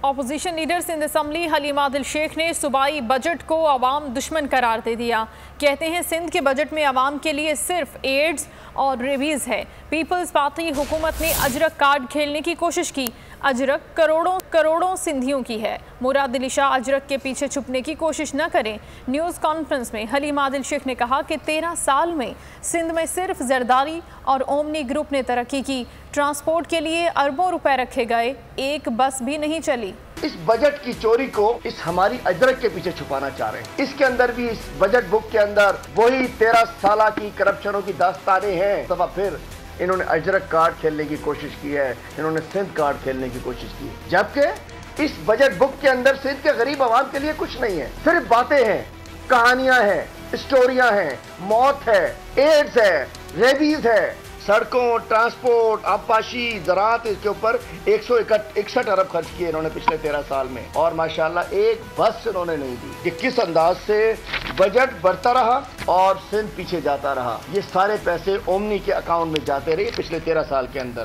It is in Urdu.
Opposition leader Sindh assembly Haleem Adil Sheikh نے صوبائی بجٹ کو عوام دشمن قرار دے دیا۔ کہتے ہیں سندھ کے بجٹ میں عوام کے لیے صرف ایڈز اور ریویز ہے۔ پیپلز پارٹی حکومت نے اجرک کارڈ کھیلنے کی کوشش کی۔ اجرک کروڑوں سندھیوں کی ہے۔ مراد علی شاہ اجرک کے پیچھے چھپنے کی کوشش نہ کریں۔ نیوز کانفرنس میں حلیم عادل شیخ نے کہا کہ 13 سال میں سندھ میں صرف زرداری اور اومنی گروپ نے ترقی کی۔ ٹرانسپورٹ کے لیے اربوں روپے رکھے گئے، ایک بس بھی نہیں چلی۔ اس بجٹ کی چوری کو اس ہماری اجرک کے پیچھے چھپانا چاہ رہے ہیں۔ اس کے اندر بھی اس بجٹ بک کے اندر وہی 13 سالہ کی کرپشنوں کی داستانیں ہیں۔ دفعہ پھر انہوں نے اجرک کارڈ کھیلنے کی کوشش کی ہے، انہوں نے سندھ کارڈ کھیلنے کی کوشش کی ہے، جبکہ اس بجٹ بک کے اندر سندھ کے غریب عوام کے لیے کچھ نہیں ہے۔ صرف باتیں ہیں، کہانیاں ہیں، اسٹوریاں ہیں، موت ہے، ایڈز ہے، ریبیز ہے، سڑکوں، ٹرانسپورٹ، آبپاشی، زراعت، اس کے اوپر 161 ارب خرچ کیے انہوں نے پچھلے 13 سال میں، اور ماشاءاللہ ایک بس انہوں نے نہیں دی۔ کہ کس انداز سے بجٹ بڑھتا رہا اور سندھ پیچھے جاتا رہا۔ یہ سارے پیسے اومنی کے اکاؤنٹ میں جاتے رہے پچھلے 13 سال کے اندر۔